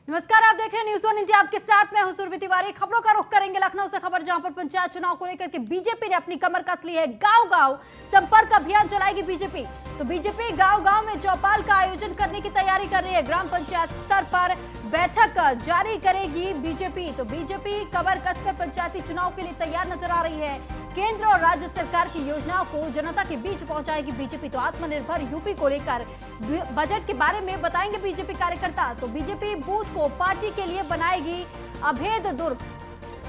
नमस्कार, आप देख रहे हैं न्यूज़ 1 इंडिया। आपके साथ मैं हूं सुरभि तिवारी। खबरों का रुख करेंगे लखनऊ से खबर, जहां पर पंचायत चुनाव को लेकर के बीजेपी ने अपनी कमर कस ली है। गांव-गांव संपर्क अभियान चलाएगी बीजेपी। तो बीजेपी गांव-गांव में चौपाल का आयोजन करने की तैयारी कर रही है। ग्राम पंचायत स्तर पर बैठक जारी करेगी बीजेपी। तो बीजेपी कमर कसकर पंचायती चुनाव के लिए तैयार नजर आ रही है। केंद्र और राज्य सरकार की योजनाओं को जनता के बीच पहुंचाएगी बीजेपी। तो आत्मनिर्भर यूपी को लेकर बजट के बारे में बताएंगे बीजेपी कार्यकर्ता। तो बीजेपी बूथ को पार्टी के लिए बनाएगी अभेद दुर्ग।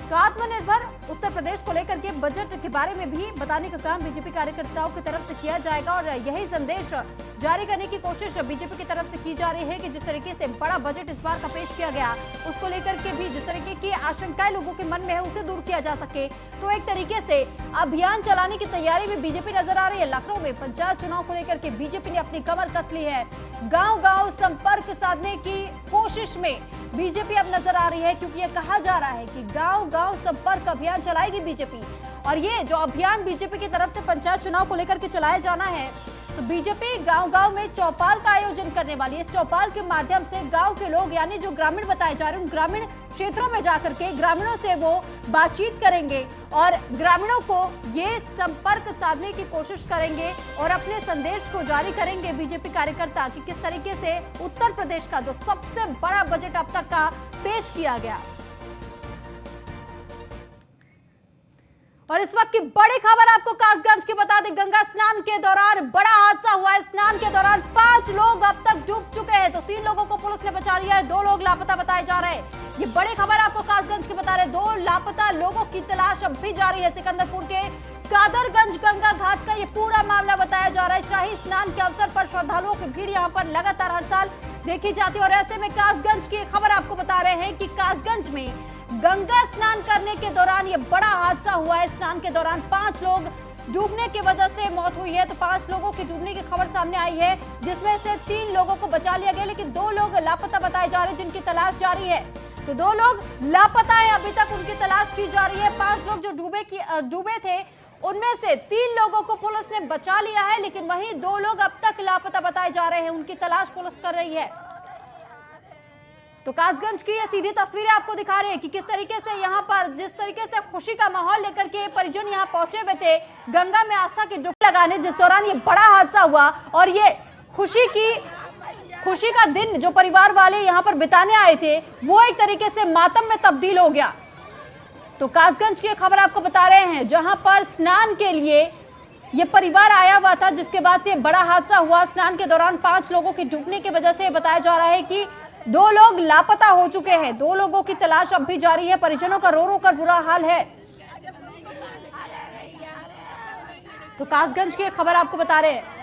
तो आत्मनिर्भर उत्तर प्रदेश को लेकर के बजट के बारे में भी बताने का काम बीजेपी कार्यकर्ताओं की तरफ से किया जाएगा और यही संदेश जारी करने की कोशिश बीजेपी की तरफ से की जा रही है कि जिस तरीके से बड़ा बजट इस बार का पेश किया गया, उसको लेकर के भी जिस तरीके की आशंकाएं लोगों के मन में है उसे दूर किया जा सके। तो एक तरीके से अभियान चलाने की तैयारी में बीजेपी नजर आ रही है। लखनऊ में पंचायत चुनाव को लेकर के बीजेपी ने अपनी कमर कस ली है। गांव-गांव संपर्क साधने की कोशिश में बीजेपी अब नजर आ रही है, क्योंकि ये कहा जा रहा है कि गांव-गांव संपर्क अभियान चलाएगी बीजेपी। और ये जो अभियान बीजेपी की तरफ से पंचायत चुनाव को लेकर के चलाया जाना है, तो बीजेपी गांव-गांव में चौपाल का आयोजन करने वाली है। इस चौपाल के माध्यम से गांव के लोग, यानी जो ग्रामीण बताए जा रहे हैं, उन ग्रामीण क्षेत्रों में जाकर के ग्रामीणों से वो बातचीत करेंगे और ग्रामीणों को ये संपर्क साधने की कोशिश करेंगे और अपने संदेश को जारी करेंगे बीजेपी कार्यकर्ता कि किस तरीके से उत्तर प्रदेश का जो सबसे बड़ा बजट अब तक का पेश किया गया। और इस वक्त की बड़ी खबर आपको कासगंज की बता दें। गंगा स्नान के दौरान बड़ा हादसा हुआ है। स्नान के दौरान 5 लोग अब तक डूब चुके हैं। तो 3 लोगों को पुलिस ने बचा लिया है, 2 लोग लापता बताए जा रहे हैं। ये बड़ी खबर आपको कासगंज की बता रहे हैं। 2 लापता लोगों की तलाश अब भी जारी है। सिकंदरपुर के कादरगंज गंगा घाट का ये पूरा मामला बताया जा रहा है। शाही स्नान के अवसर पर श्रद्धालुओं की भीड़ यहाँ पर लगातार हर साल देखी जाती है और ऐसे में कासगंज की खबर आपको बता रहे हैं कि कासगंज में गंगा स्नान करने के दौरान ये बड़ा हादसा हुआ है। स्नान के दौरान 5 लोग डूबने की वजह से मौत हुई है। तो 5 लोगों की डूबने की खबर सामने आई है, जिसमें से 3 लोगों को बचा लिया गया, लेकिन 2 लोग लापता बताए जा रहे हैं, जिनकी तलाश जारी है। तो 2 लोग लापता है, अभी तक उनकी तलाश की जा रही है। 5 लोग जो डूबे थे, उनमें से 3 लोगों को पुलिस ने बचा लिया है, लेकिन वहीं 2 लोग अब तक लापता बताए जा रहे हैं, उनकी तलाश पुलिस कर रही है। तो कासगंज की ये सीधी तस्वीरें आपको दिखा रहे हैं कि किस तरीके से यहाँ पर जिस तरीके से खुशी का माहौल लेकर के परिजन यहाँ पहुंचे हुए थे गंगा में आस्था की डुबकी लगाने, जिस दौरान ये बड़ा हादसा हुआ और ये खुशी का दिन जो परिवार वाले यहाँ पर बिताने आए थे, वो एक तरीके से मातम में तब्दील हो गया। तो कासगंज की खबर आपको बता रहे हैं, जहां पर स्नान के लिए ये परिवार आया हुआ था, जिसके बाद से बड़ा हादसा हुआ। स्नान के दौरान 5 लोगों की डूबने की वजह से बताया जा रहा है कि 2 लोग लापता हो चुके हैं। 2 लोगों की तलाश अब भी जारी है। परिजनों का रो रो कर बुरा हाल है। तो कासगंज की खबर आपको बता रहे हैं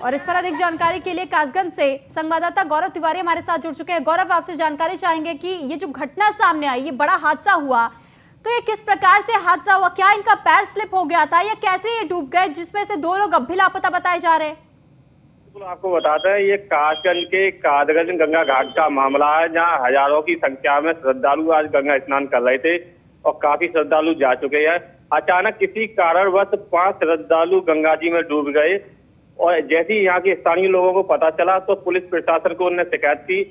और इस पर अधिक जानकारी के लिए कासगंज से संवाददाता गौरव तिवारी हमारे साथ जुड़ चुके हैं। गौरव, आपसे जानकारी चाहेंगे कि ये जो घटना सामने आई, ये बड़ा हादसा हुआ, तो ये किस प्रकार से हादसा हुआ? क्या इनका पैर स्लिप हो गया था या कैसे ये डूब गए, जिसमें से 2 लोग अब भी लापता बताए जा रहे हैं? आपको बताते हैं, ये कासगंज के कादरगंज गंगा घाट का मामला है, जहां हजारों की संख्या में श्रद्धालु आज गंगा स्नान कर रहे थे और काफी श्रद्धालु जा चुके हैं। अचानक किसी कारणवश 5 श्रद्धालु गंगा जी में डूब गए और जैसे ही यहाँ के स्थानीय लोगों को पता चला तो पुलिस प्रशासन को उन्होंने शिकायत की।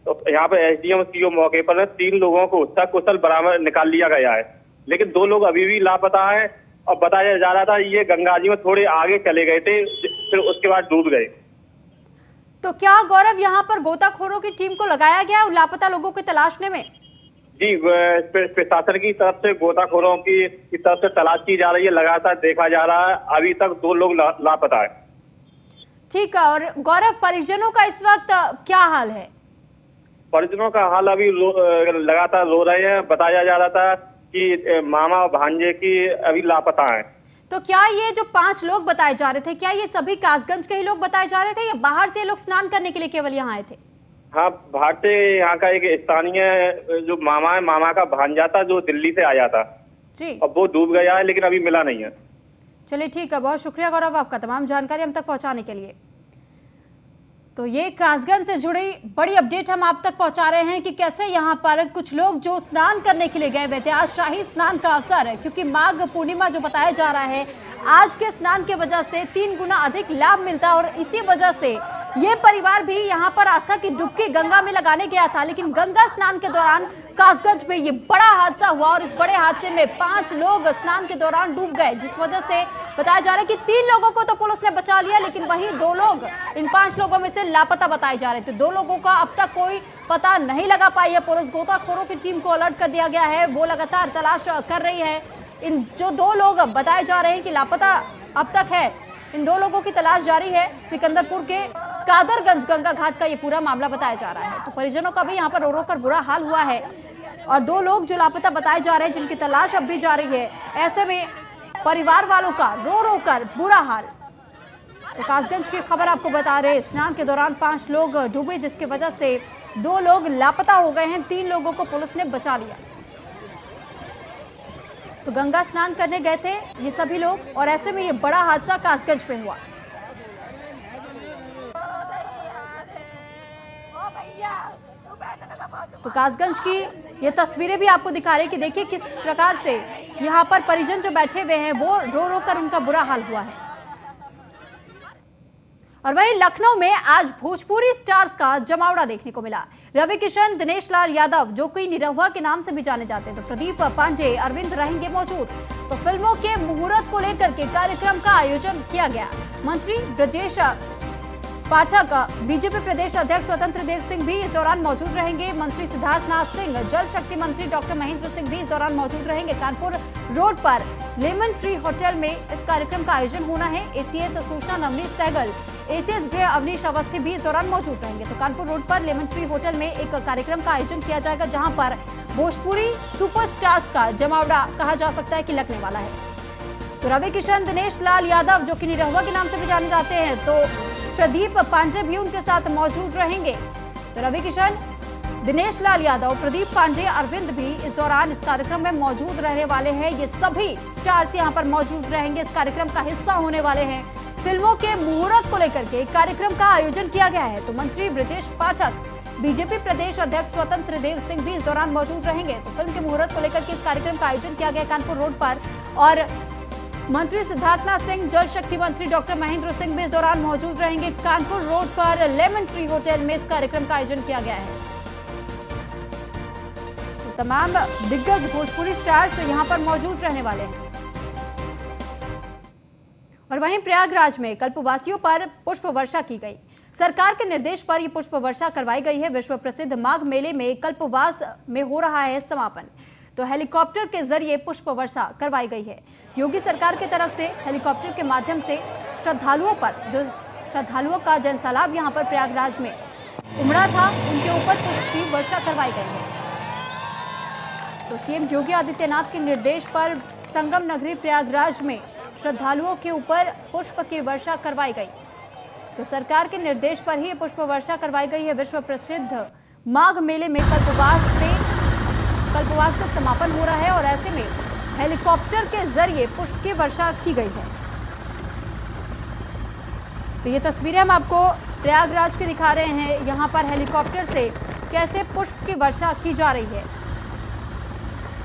तो यहाँ पे एसडीएम सीओ मौके पर 3 लोगों को सकुशल बरामद निकाल लिया गया है, लेकिन 2 लोग अभी भी लापता है और बताया जा रहा था ये गंगा जी में थोड़े आगे चले गए थे, फिर उसके बाद डूब गए। तो क्या गौरव, यहाँ पर गोताखोरों की टीम को लगाया गया है लापता लोगों को तलाशने में? जी, प्रशासन की तरफ से गोताखोरों की तरफ से तलाश की जा रही है, लगातार देखा जा रहा है। अभी तक 2 लोग लापता है। ठीक है। और गौरव, परिजनों का इस वक्त क्या हाल है? परिजनों का हाल अभी लगातार रो रहे हैं। बताया जा रहा था कि मामा और भांजे की अभी लापता है। तो क्या ये जो 5 लोग बताए जा रहे थे, क्या ये सभी कासगंज के ही लोग बताए जा रहे थे या बाहर से लोग स्नान करने के लिए केवल यहाँ आए थे? हाँ, बाहर से यहाँ का एक स्थानीय जो मामा है, मामा का भांजा था जो दिल्ली से आया था जी, अब वो डूब गया है, लेकिन अभी मिला नहीं है। चलिए ठीक है, बहुत शुक्रिया गौरव आपका तमाम जानकारी हम तक पहुँचाने के लिए। तो ये कासगंज से जुड़ी बड़ी अपडेट हम आप तक पहुंचा रहे हैं कि कैसे यहाँ पर कुछ लोग जो स्नान करने के लिए गए हुए थे, आज शाही स्नान का अवसर है, क्योंकि माघ पूर्णिमा जो बताया जा रहा है, आज के स्नान के वजह से 3 गुना अधिक लाभ मिलता है और इसी वजह से ये परिवार भी यहाँ पर आस्था की डुबकी गंगा में लगाने गया था, लेकिन गंगा स्नान के दौरान कासगंज में ये बड़ा हादसा हुआ और इस बड़े हादसे में 5 लोग स्नान के दौरान डूब गए, जिस वजह से बताया जा रहा है कि 3 लोगों को तो पुलिस ने बचा लिया, लेकिन वहीं 2 लोग इन 5 लोगों में से लापता बताए जा रहे थे। 2 लोगों का अब तक कोई पता नहीं लगा पाई है। पुलिस गोताखोरों की टीम को अलर्ट कर दिया गया है, वो लगातार तलाश कर रही है। इन जो 2 लोग बताए जा रहे हैं कि लापता अब तक है, इन 2 लोगों की तलाश जारी है। सिकंदरपुर के कादरगंज गंगा घाट का ये पूरा मामला बताया जा रहा है। तो परिजनों का भी यहाँ पर रो रो कर बुरा हाल हुआ है और 2 लोग जो लापता बताए जा रहे हैं, जिनकी तलाश अब भी जारी है, ऐसे में परिवार वालों का रो रो कर बुरा हाल। तो कासगंज की खबर आपको बता रहे, स्नान के दौरान 5 लोग डूबे, जिसकी वजह से 2 लोग लापता हो गए हैं। 3 लोगों को पुलिस ने बचा लिया। तो गंगा स्नान करने गए थे ये सभी लोग और ऐसे में ये बड़ा हादसा कासगंज में हुआ। तो कासगंज की ये तस्वीरें भी आपको दिखा रहे हैं कि देखिए किस प्रकार से यहाँ पर परिजन जो बैठे हुए हैं वो रो रो कर उनका बुरा हाल हुआ है। और वहीं लखनऊ में आज भोजपुरी स्टार्स का जमावड़ा देखने को मिला। रवि किशन, दिनेश लाल यादव, जो कि निरहुआ के नाम से भी जाने जाते हैं, तो प्रदीप पांडे, अरविंद रहेंगे मौजूद। तो फिल्मों के मुहूर्त को लेकर के कार्यक्रम का आयोजन किया गया। मंत्री ब्रजेश पाठक, बीजेपी प्रदेश अध्यक्ष स्वतंत्र देव सिंह भी इस दौरान मौजूद रहेंगे। मंत्री सिद्धार्थनाथ सिंह, जल शक्ति मंत्री डॉक्टर महेंद्र सिंह भी इस दौरान मौजूद रहेंगे। कानपुर रोड पर लेमन ट्री होटल में इस कार्यक्रम का आयोजन होना है। एसीएस सूचना नवनीत सहगल, एसीएस गृह अवनीश अवस्थी भी इस दौरान मौजूद रहेंगे। तो कानपुर रोड पर लेमन ट्री होटल में एक कार्यक्रम का आयोजन किया जाएगा, जहां पर भोजपुरी सुपरस्टार्स का जमावड़ा कहा जा सकता है कि लगने वाला है। तो रवि किशन, दिनेश लाल यादव, जो कि निरहुआ के नाम से भी जाने जाते हैं, तो प्रदीप पांडे भी उनके साथ मौजूद रहेंगे। तो रवि किशन, दिनेश लाल यादव, प्रदीप पांडे, अरविंद भी इस दौरान इस कार्यक्रम में मौजूद रहने वाले हैं। ये सभी स्टार्स यहां पर मौजूद रहेंगे, इस कार्यक्रम का हिस्सा होने वाले हैं। फिल्मों के मुहूर्त को लेकर के कार्यक्रम का आयोजन किया गया है। तो मंत्री ब्रजेश पाठक, बीजेपी प्रदेश अध्यक्ष स्वतंत्र देव सिंह भी इस दौरान मौजूद रहेंगे। तो फिल्म के मुहूर्त को लेकर के इस कार्यक्रम का आयोजन किया गया कानपुर रोड पर। और मंत्री सिद्धार्थनाथ सिंह, जल शक्ति मंत्री डॉक्टर महेंद्र सिंह भी इस दौरान मौजूद रहेंगे। कानपुर रोड पर लेमन ट्री होटल में इस कार्यक्रम का आयोजन किया गया है। तो तमाम दिग्गज भोजपुरी स्टार्स यहां पर मौजूद रहने वाले हैं। और वहीं प्रयागराज में कल्पवासियों पर पुष्प वर्षा की गई। सरकार के निर्देश पर यह पुष्प वर्षा करवाई गई है। विश्व प्रसिद्ध माघ मेले में कल्पवास में हो रहा है समापन। तो हेलीकॉप्टर के जरिए पुष्प वर्षा करवाई गई है। योगी सरकार की तरफ से हेलीकॉप्टर के माध्यम से श्रद्धालुओं का जनसैलाब यहां पर प्रयागराज में उमड़ा था, उनके ऊपर पुष्प की वर्षा करवाई गई है। तो सीएम योगी आदित्यनाथ के निर्देश पर संगम नगरी प्रयागराज में श्रद्धालुओं के ऊपर पुष्प की वर्षा करवाई गई। तो सरकार के निर्देश पर ही पुष्प वर्षा करवाई गई है। विश्व प्रसिद्ध माघ मेले में कल्पवास का समापन हो रहा है और ऐसे में हेलीकॉप्टर के जरिए पुष्प की वर्षा की गई है। तो ये तस्वीरें हम आपको प्रयागराज की दिखा रहे हैं। यहाँ पर हेलीकॉप्टर से कैसे पुष्प की वर्षा की जा रही है।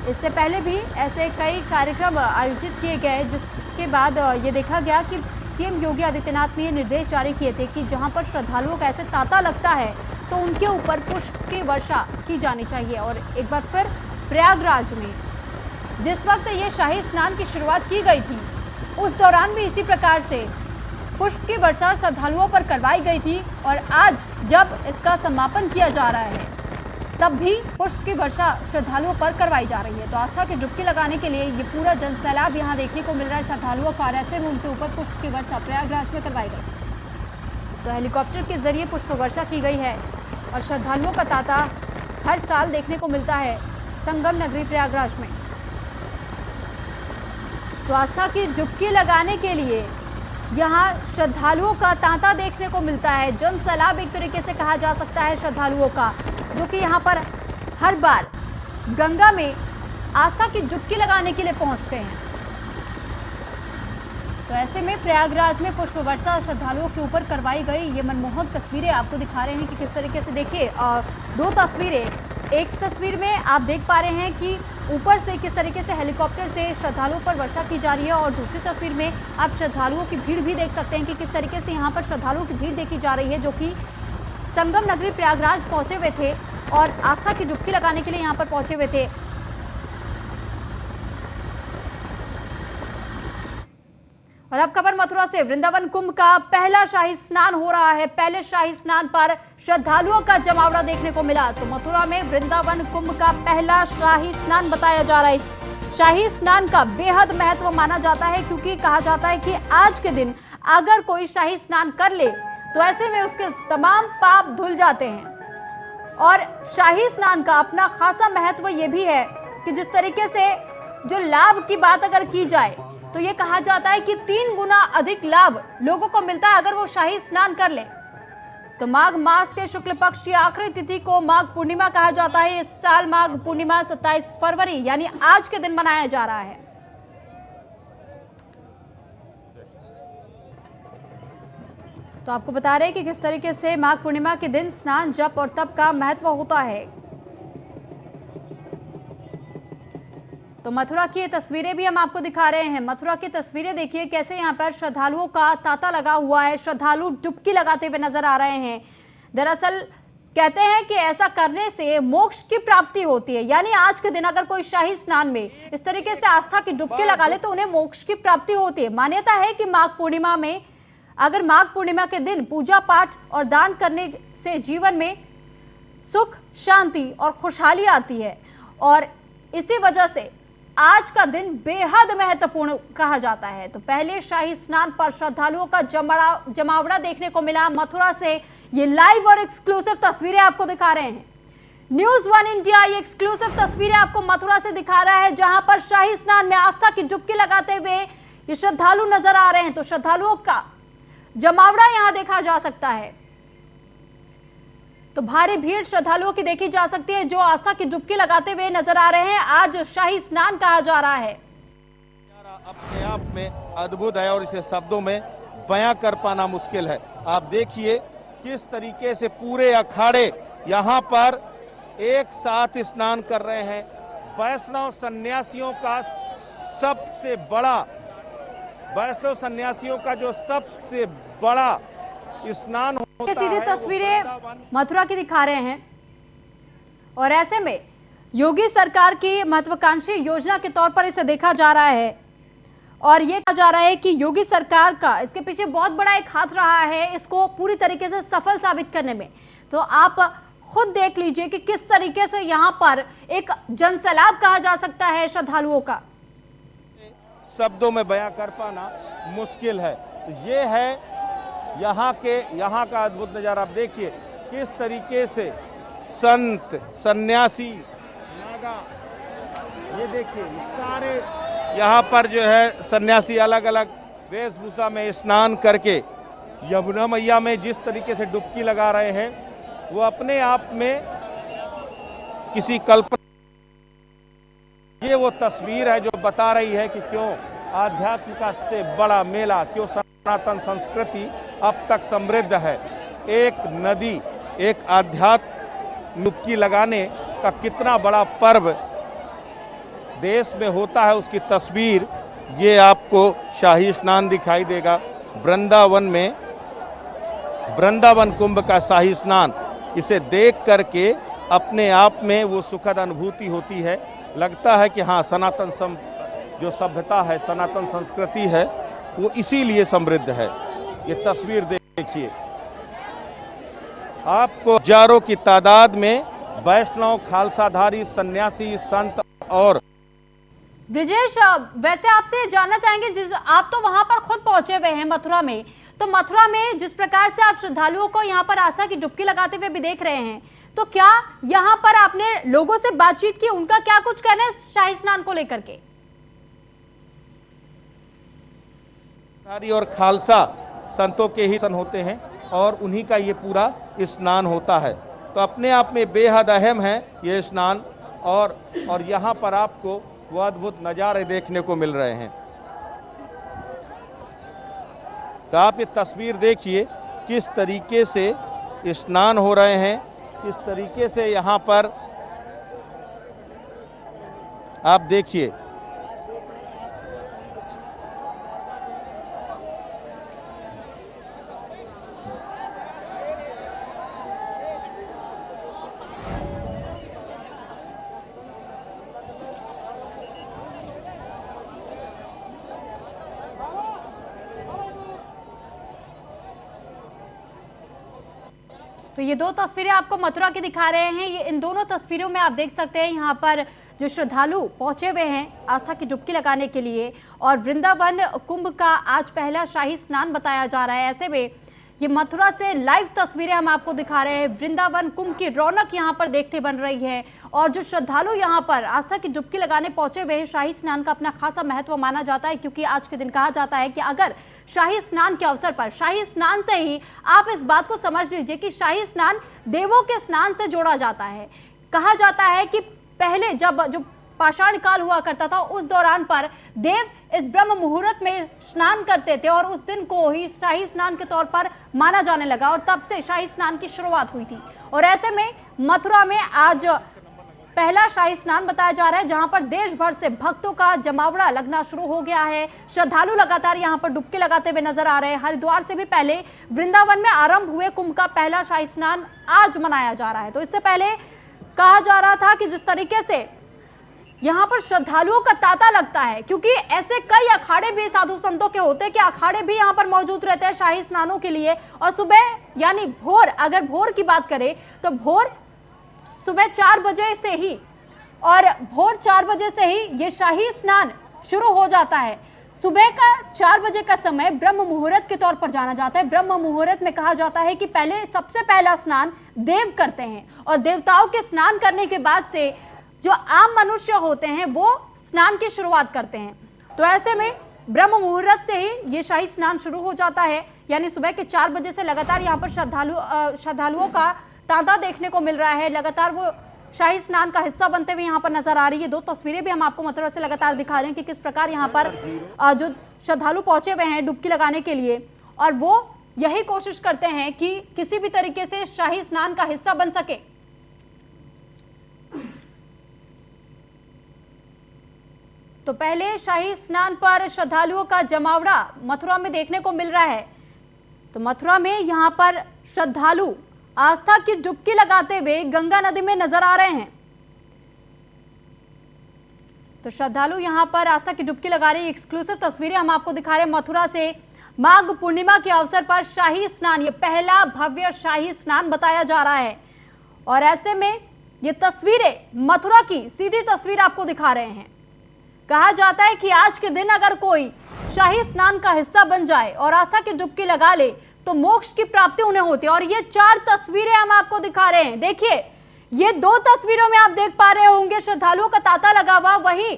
इससे पहले भी ऐसे कई कार्यक्रम आयोजित किए गए, जिसके बाद ये देखा गया कि सीएम योगी आदित्यनाथ ने निर्देश जारी किए थे कि जहां पर श्रद्धालुओं का ऐसे तांता लगता है तो उनके ऊपर पुष्प की वर्षा की जानी चाहिए। और एक बार फिर प्रयागराज में जिस वक्त ये शाही स्नान की शुरुआत की गई थी, उस दौरान भी इसी प्रकार से पुष्प की वर्षा श्रद्धालुओं पर करवाई गई थी। और आज जब इसका समापन किया जा रहा है, तब भी पुष्प की वर्षा श्रद्धालुओं पर करवाई जा रही है। तो आस्था की डुबकी लगाने के लिए ये पूरा जनसैलाब यहाँ देखने को मिल रहा है श्रद्धालुओं का। ऐसे में उनके ऊपर पुष्प की वर्षा प्रयागराज में करवाई गई। तो हेलीकॉप्टर के जरिए पुष्प वर्षा की गई है और श्रद्धालुओं का तांता हर साल देखने को मिलता है संगम नगरी प्रयागराज में। तो आस्था की डुबकी लगाने के लिए यहाँ श्रद्धालुओं का तांता देखने को मिलता है। जनसैलाब एक तरीके से कहा जा सकता है श्रद्धालुओं का, जो कि यहाँ पर हर बार गंगा में आस्था की डुबकी लगाने के लिए पहुंचते हैं। तो ऐसे में प्रयागराज में पुष्प वर्षा श्रद्धालुओं के ऊपर करवाई गई। ये मनमोहक तस्वीरें आपको दिखा रहे हैं कि किस तरीके से, देखिए 2 तस्वीरें एक तस्वीर में आप देख पा रहे हैं कि ऊपर से किस तरीके से हेलीकॉप्टर से श्रद्धालुओं पर वर्षा की जा रही है और दूसरी तस्वीर में आप श्रद्धालुओं की भीड़ भी देख सकते हैं कि किस तरीके से यहाँ पर श्रद्धालुओं की भीड़ देखी जा रही है, जो कि संगम नगरी प्रयागराज पहुंचे हुए थे और आस्था की डुबकी लगाने के लिए यहाँ पर पहुंचे हुए थे। और अब खबर मथुरा से। वृंदावन कुंभ का पहला शाही स्नान हो रहा है। पहले शाही स्नान पर श्रद्धालुओं का जमावड़ा देखने को मिला। तो मथुरा में वृंदावन कुंभ का पहला शाही स्नान बताया जा रहा है। इस शाही स्नान का बेहद महत्व माना जाता है, क्योंकि कहा जाता है कि आज के दिन अगर कोई शाही स्नान कर ले तो ऐसे में उसके तमाम पाप धुल जाते हैं। और शाही स्नान का अपना खासा महत्व ये भी है कि जिस तरीके से जो लाभ की बात अगर की जाए तो ये कहा जाता है कि 3 गुना अधिक लाभ लोगों को मिलता है अगर वो शाही स्नान कर ले। तो माघ मास के शुक्ल पक्ष की आखिरी तिथि को माघ पूर्णिमा कहा जाता है। इस साल माघ पूर्णिमा 27 फरवरी यानी आज के दिन मनाया जा रहा है। तो आपको बता रहे हैं कि किस तरीके से माघ पूर्णिमा के दिन स्नान, जप और तप का महत्व होता है। तो मथुरा की ये तस्वीरें भी हम आपको दिखा रहे हैं। मथुरा की तस्वीरें देखिए कैसे यहाँ पर श्रद्धालुओं का तांता लगा हुआ है। श्रद्धालु डुबकी लगाते हुए नजर आ रहे हैं। दरअसल कहते हैं कि ऐसा करने से मोक्ष की प्राप्ति होती है, यानी आज के दिन अगर कोई शाही स्नान में इस तरीके से आस्था की डुबकी लगा ले तो उन्हें मोक्ष की प्राप्ति होती है। मान्यता है कि माघ पूर्णिमा में अगर माघ पूर्णिमा के दिन पूजा पाठ और दान करने से जीवन में सुख, शांति और खुशहाली आती है और इसी वजह से आज का दिन बेहद महत्वपूर्ण कहा जाता है। तो पहले शाही स्नान पर श्रद्धालुओं का जमावड़ा देखने को मिला। मथुरा से ये लाइव और एक्सक्लूसिव तस्वीरें आपको दिखा रहे हैं। न्यूज़ 1 इंडिया ये एक्सक्लूसिव तस्वीरें आपको मथुरा से दिखा रहा है, जहां पर शाही स्नान में आस्था की डुबकी लगाते हुए ये श्रद्धालु नजर आ रहे हैं। तो श्रद्धालुओं का जमावड़ा यहां देखा जा सकता है। तो भारी भीड़ श्रद्धालुओं की देखी जा सकती है, जो आस्था की डुबकी लगाते हुए नजर आ रहे हैं। आज शाही स्नान कहा जा रहा है। अपने आप में अद्भुत है और इसे शब्दों में बयां कर पाना मुश्किल है। आप देखिए किस तरीके से पूरे अखाड़े यहाँ पर एक साथ स्नान कर रहे हैं। वैष्णव सन्यासियों का सबसे बड़ा स्नान होता सीधी है। तस्वीरें मथुरा की दिखा रहे हैं और ऐसे में योगी सरकार की महत्वाकांक्षी योजना के तौर पर इसे देखा जा रहा है और ये कहा जा रहा है कि योगी सरकार का इसके पीछे बहुत बड़ा एक हाथ रहा है इसको पूरी तरीके से सफल साबित करने में। तो आप खुद देख लीजिए कि किस तरीके से यहाँ पर एक जनसैलाब कहा जा सकता है श्रद्धालुओं का। शब्दों में बयां कर पाना मुश्किल है। तो ये है यहाँ का अद्भुत नज़ारा। आप देखिए किस तरीके से संत, सन्यासी, नागा, ये देखिए सारे यहाँ पर जो है सन्यासी अलग अलग वेशभूषा में स्नान करके यमुना मैया में जिस तरीके से डुबकी लगा रहे हैं, वो अपने आप में किसी कल्पना, ये वो तस्वीर है जो बता रही है कि क्यों आध्यात्म का सबसे बड़ा मेला, क्यों सनातन संस्कृति अब तक समृद्ध है। एक नदी, एक आध्यात्म डुबकी लगाने का कितना बड़ा पर्व देश में होता है, उसकी तस्वीर ये आपको शाही स्नान दिखाई देगा। वृंदावन में वृंदावन कुंभ का शाही स्नान, इसे देख करके अपने आप में वो सुखद अनुभूति होती है। लगता है कि हाँ, सनातन जो सभ्यता है, सनातन संस्कृति है, वो इसीलिए समृद्ध है। ये तस्वीर देखिए, आपको हजारों की तादाद में वैष्णव, खालसाधारी, सन्यासी, संत और ब्रिजेश, वैसे आपसे जानना चाहेंगे, आप तो वहां पर खुद पहुंचे हुए हैं मथुरा में, तो मथुरा में जिस प्रकार से आप श्रद्धालुओं को यहाँ पर आस्था की डुबकी लगाते हुए भी देख रहे हैं, तो क्या यहाँ पर आपने लोगों से बातचीत की, उनका क्या कुछ कहना है शाही स्नान को लेकर के? और खालसा संतों के ही सन होते हैं और उन्हीं का ये पूरा स्नान होता है। तो अपने आप में बेहद अहम है ये स्नान और यहाँ पर आपको वो अद्भुत नज़ारे देखने को मिल रहे हैं। तो आप ये तस्वीर देखिए किस तरीके से स्नान हो रहे हैं, किस तरीके से यहाँ पर आप देखिए, तो ये दो तस्वीरें आपको मथुरा की दिखा रहे हैं। ये इन दोनों तस्वीरों में आप देख सकते हैं यहाँ पर जो श्रद्धालु पहुंचे हुए हैं आस्था की डुबकी लगाने के लिए, और वृंदावन कुंभ का आज पहला शाही स्नान बताया जा रहा है। ऐसे में ये मथुरा से लाइव तस्वीरें हम आपको दिखा रहे हैं। वृंदावन कुंभ की रौनक यहाँ पर देखते बन रही है, और जो श्रद्धालु यहाँ पर आस्था की डुबकी लगाने पहुंचे हुए हैं, शाही स्नान का अपना खासा महत्व माना जाता है, क्योंकि आज के दिन कहा जाता है कि अगर शाही स्नान के अवसर पर, शाही स्नान से ही आप इस बात को समझ लीजिए कि शाही स्नान देवों के स्नान से जोड़ा जाता है। कहा जाता है कि पहले जब जो पाषाण काल हुआ करता था, उस दौरान पर देव इस ब्रह्म मुहूर्त में स्नान करते थे, और उस दिन को ही शाही स्नान के तौर पर माना जाने लगा, और तब से शाही स्नान की शुरुआत हुई थी। और ऐसे में मथुरा में आज पहला शाही स्नान बताया जा रहा है, जहां पर देश भर से भक्तों का जमावड़ा लगना शुरू हो गया है। श्रद्धालु लगातार यहां पर डुबकी लगाते हुए नजर आ रहे हैं। हरिद्वार से भी पहले वृंदावन में आरंभ हुए कुंभ का पहला शाही स्नान आज मनाया जा रहा है। तो इससे पहले कहा जा रहा था कि जिस तरीके से यहाँ पर श्रद्धालुओं का तांता लगता है, क्योंकि ऐसे कई अखाड़े भी साधु संतों के होते हैं कि अखाड़े भी यहाँ पर मौजूद रहते हैं शाही स्नानों के लिए। और सुबह यानी भोर, अगर भोर की बात करें तो भोर सुबह 4 बजे से ही, और भोर 4 बजे से ही ये शाही स्नान शुरू हो जाता है। सुबह का 4 बजे का समय ब्रह्म मुहूर्त के तौर पर जाना जाता है। ब्रह्म मुहूर्त में कहा जाता है कि पहले सबसे पहला स्नान देव करते हैं, और देवताओं के स्नान करने के बाद से जो आम मनुष्य होते हैं वो स्नान की शुरुआत करते हैं। तो ऐसे में ब्रह्म मुहूर्त से ही ये शाही स्नान शुरू हो जाता है, यानी सुबह के 4 बजे से लगातार यहाँ पर श्रद्धालुओं का तांता देखने को मिल रहा है। लगातार वो शाही स्नान का हिस्सा बनते हुए यहाँ पर नजर आ रही है। दो तस्वीरें भी हम आपको मथुरा से लगातार दिखा रहे हैं कि किस प्रकार यहाँ पर जो श्रद्धालु पहुंचे हुए हैं डुबकी लगाने के लिए, और वो यही कोशिश करते हैं कि किसी भी तरीके से शाही स्नान का हिस्सा बन सके। तो पहले शाही स्नान पर श्रद्धालुओं का जमावड़ा मथुरा में देखने को मिल रहा है। तो मथुरा में यहाँ पर श्रद्धालु आस्था की डुबकी लगाते हुए गंगा नदी में नजर आ रहे हैं। तो श्रद्धालु यहां पर आस्था की डुबकी लगा रहे हैं। एक्सक्लूसिव तस्वीरें हम आपको दिखा रहे हैं मथुरा से। माघ पूर्णिमा के अवसर पर शाही स्नान, ये पहला भव्य शाही स्नान बताया जा रहा है, और ऐसे में ये तस्वीरें मथुरा की सीधी तस्वीर आपको दिखा रहे हैं। कहा जाता है कि आज के दिन अगर कोई शाही स्नान का हिस्सा बन जाए और आस्था की डुबकी लगा ले तो मोक्ष की प्राप्ति उन्हें होती है। और ये 4 तस्वीरें हम आपको दिखा रहे हैं। देखिए, ये 2 तस्वीरों में आप देख पा रहे होंगे श्रद्धालुओं का तांता लगा हुआ। वहीं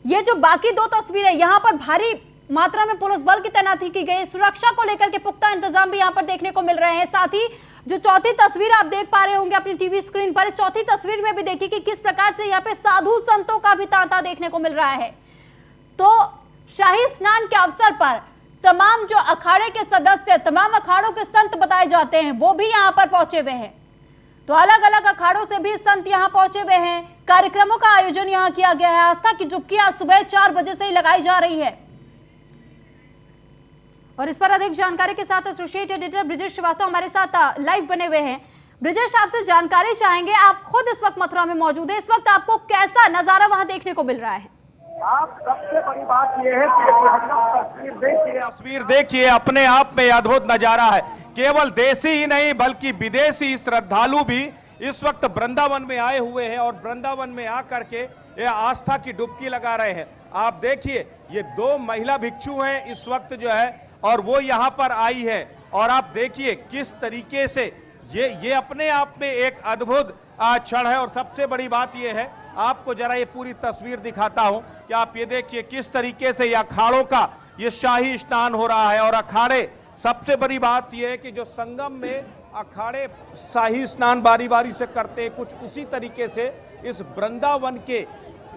ये जो बाकी 2 तस्वीरें, यहाँ पर भारी मात्रा में पुलिस बल की तैनाती की गई, सुरक्षा को लेकर के पुख्ता इंतजाम भी यहाँ पर देखने को मिल रहे हैं। साथ ही जो चौथी तस्वीर आप देख पा रहे होंगे अपनी टीवी स्क्रीन पर, इस चौथी तस्वीर में भी देखिए कि किस प्रकार से यहाँ पे साधु संतों का भी तांता देखने को मिल रहा है। तो शाही स्नान के अवसर पर तमाम जो अखाड़े के सदस्य, तमाम अखाड़ों के संत बताए जाते हैं, वो भी यहाँ पर पहुंचे हुए हैं। तो अलग अलग अखाड़ों से भी संत यहाँ पहुंचे हुए हैं। कार्यक्रमों का आयोजन यहाँ किया गया है। आस्था की डुबकी आज सुबह 4 बजे से ही लगाई जा रही है। और इस पर अधिक जानकारी के साथ एसोसिएट एडिटर ब्रिजेश श्रीवास्तव हमारे साथ लाइव बने हुए हैं। ब्रिजेश, आपसे जानकारी चाहेंगे, आप खुद इस वक्त मथुरा में मौजूद है, इस वक्त आपको कैसा नजारा वहां देखने को मिल रहा है? आप सबसे बड़ी बात यह है कि तस्वीर देखिए, अपने आप में अद्भुत नजारा है। केवल देशी ही नहीं बल्कि विदेशी श्रद्धालु भी इस वक्त वृंदावन में आए हुए हैं, और वृंदावन में आकर के ये आस्था की डुबकी लगा रहे हैं। आप देखिए, ये 2 महिला भिक्षु हैं इस वक्त जो है, और वो यहाँ पर आई है। और आप देखिए किस तरीके से ये अपने आप में एक अद्भुत क्षण है। और सबसे बड़ी बात ये है, आपको जरा ये पूरी तस्वीर दिखाता हूं कि आप ये देखिए किस तरीके से ये अखाड़ों का ये शाही स्नान हो रहा है। और अखाड़े, सबसे बड़ी बात ये है कि जो संगम में अखाड़े शाही स्नान बारी बारी से करते हैं, कुछ उसी तरीके से इस वृंदावन के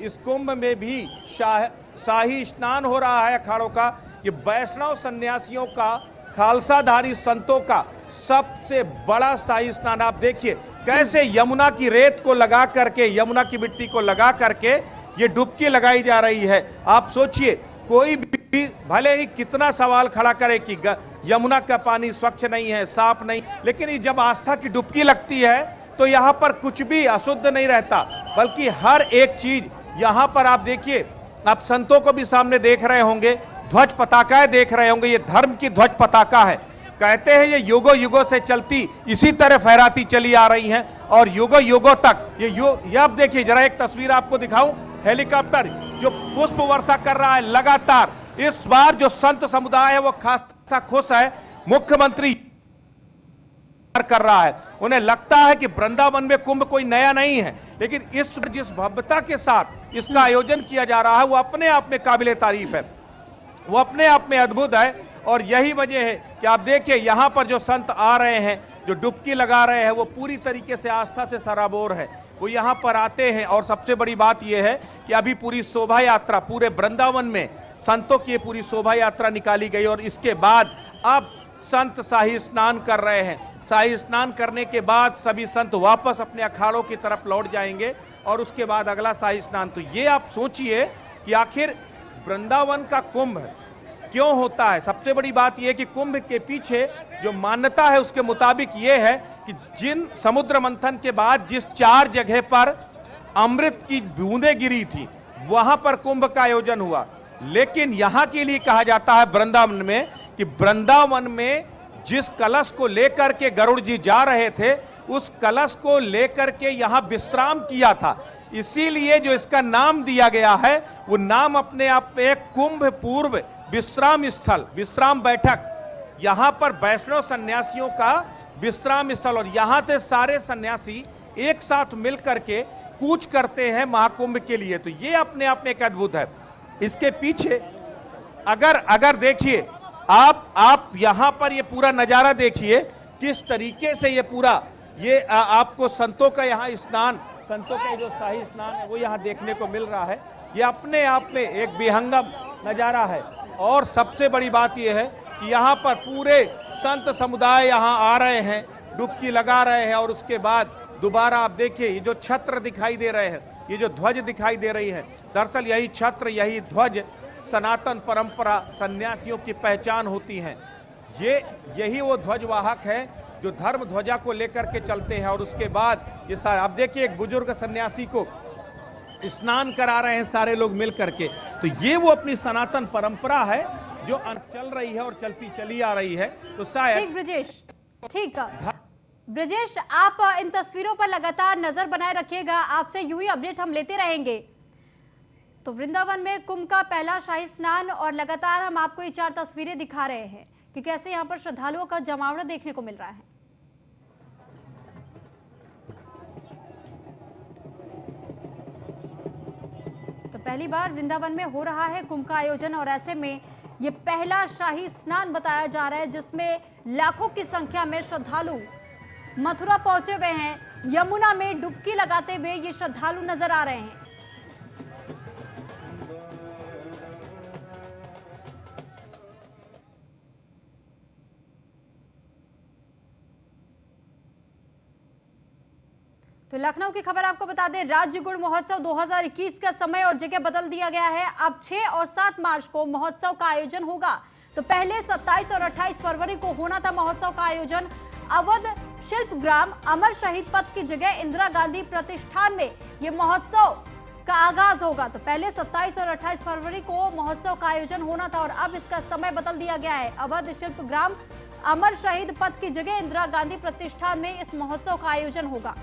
इस कुंभ में भी शाही स्नान हो रहा है अखाड़ों का। ये वैष्णव सन्यासियों का, खालसाधारी संतों का सबसे बड़ा शाही स्नान। आप देखिए कैसे यमुना की रेत को लगा करके, यमुना की मिट्टी को लगा करके ये डुबकी लगाई जा रही है। आप सोचिए, कोई भी भले ही कितना सवाल खड़ा करे कि यमुना का पानी स्वच्छ नहीं है, साफ नहीं, लेकिन ये जब आस्था की डुबकी लगती है तो यहाँ पर कुछ भी अशुद्ध नहीं रहता, बल्कि हर एक चीज यहाँ पर आप देखिए, आप संतों को भी सामने देख रहे होंगे, ध्वज पताकाएं देख रहे होंगे, ये धर्म की ध्वज पताका है। कहते हैं ये युगों युगों से चलती इसी तरह फहराती चली आ रही हैं और युगों युगों तक ये आप देखिए, जरा एक तस्वीर आपको दिखाऊं, हेलीकॉप्टर जो पुष्प वर्षा कर रहा है लगातार। इस बार जो संत समुदाय है वो खासा खुश है, मुख्यमंत्री कर रहा है। उन्हें लगता है कि वृंदावन में कुंभ कोई नया नहीं है, लेकिन इस जिस भव्यता के साथ इसका आयोजन किया जा रहा है वो अपने आप में काबिले तारीफ है, वो अपने आप में अद्भुत है। और यही वजह है कि आप देखिए यहां पर जो संत आ रहे हैं, जो डुबकी लगा रहे हैं, वो पूरी तरीके से आस्था से सराबोर है। वो यहां पर आते हैं और सबसे बड़ी बात यह है कि अभी पूरी शोभा यात्रा पूरे वृंदावन में संतों की पूरी शोभा यात्रा निकाली गई और इसके बाद अब संत शाही स्नान कर रहे हैं। शाही स्नान करने के बाद सभी संत वापस अपने अखाड़ों की तरफ लौट जाएंगे और उसके बाद अगला शाही स्नान। तो ये आप सोचिए कि आखिर वृंदावन का कुंभ क्यों होता है। सबसे बड़ी बात यह कि कुंभ के पीछे जो मान्यता है उसके मुताबिक यह है कि जिन समुद्र मंथन के बाद जिस 4 जगह पर अमृत की बूंदें गिरी थी वहां पर कुंभ का आयोजन हुआ। लेकिन यहां के लिए कहा जाता है वृंदावन में कि वृंदावन में जिस कलश को लेकर के गरुड़ जी जा रहे थे उस कलश को लेकर के यहां विश्राम किया था, इसीलिए जो इसका नाम दिया गया है वो नाम अपने आप में कुंभ पूर्व विश्राम स्थल, विश्राम बैठक। यहां पर वैष्णव सन्यासियों का विश्राम स्थल और यहां से सारे सन्यासी एक साथ मिलकर के कूच करते हैं महाकुंभ के लिए। तो ये अपने आप में एक अद्भुत है। इसके पीछे अगर देखिए आप यहां पर ये पूरा नजारा देखिए किस तरीके से ये पूरा आपको संतों का यहाँ स्नान, संतों का जो शाही स्नान है वो यहाँ देखने को मिल रहा है। ये अपने आप में एक विहंगम नजारा है। और सबसे बड़ी बात यह है कि यहाँ पर पूरे संत समुदाय यहाँ आ रहे हैं, डुबकी लगा रहे हैं और उसके बाद दोबारा आप देखिए ये जो छत्र दिखाई दे रहे हैं, ये जो ध्वज दिखाई दे रही है, दरअसल यही छत्र, यही ध्वज सनातन परंपरा सन्यासियों की पहचान होती है। यही वो ध्वजवाहक है जो धर्म ध्वजा को लेकर के चलते हैं। और उसके बाद ये सारे आप देखिए एक बुजुर्ग सन्यासी को स्नान करा रहे हैं सारे लोग मिल करके। तो ये वो अपनी सनातन परंपरा है जो चल रही है और चलती चली आ रही है। तो शायद ठीक ब्रजेश, ठीक ब्रजेश, आप इन तस्वीरों पर लगातार नजर बनाए रखिएगा, आपसे यूं ही अपडेट हम लेते रहेंगे। तो वृंदावन में कुंभ का पहला शाही स्नान और लगातार हम आपको ये 4 तस्वीरें दिखा रहे हैं कि कैसे यहाँ पर श्रद्धालुओं का जमावड़ा देखने को मिल रहा है। तो पहली बार वृंदावन में हो रहा है कुंभ का आयोजन और ऐसे में ये पहला शाही स्नान बताया जा रहा है जिसमें लाखों की संख्या में श्रद्धालु मथुरा पहुंचे हुए हैं। यमुना में डुबकी लगाते हुए ये श्रद्धालु नजर आ रहे हैं। तो लखनऊ की खबर आपको बता दें, राज्य गुड़ महोत्सव 2021 का समय और जगह बदल दिया गया है। अब 6 और 7 मार्च को महोत्सव का आयोजन होगा। तो पहले 27 और 28 फरवरी को होना था महोत्सव का आयोजन। अवध शिल्पग्राम अमर शहीद पथ की जगह इंदिरा गांधी प्रतिष्ठान में ये महोत्सव का आगाज होगा। तो पहले 27 और 28 फरवरी को महोत्सव का आयोजन होना था और अब इसका समय बदल दिया गया है। अवध शिल्पग्राम अमर शहीद पथ की जगह इंदिरा गांधी प्रतिष्ठान में इस महोत्सव का आयोजन होगा।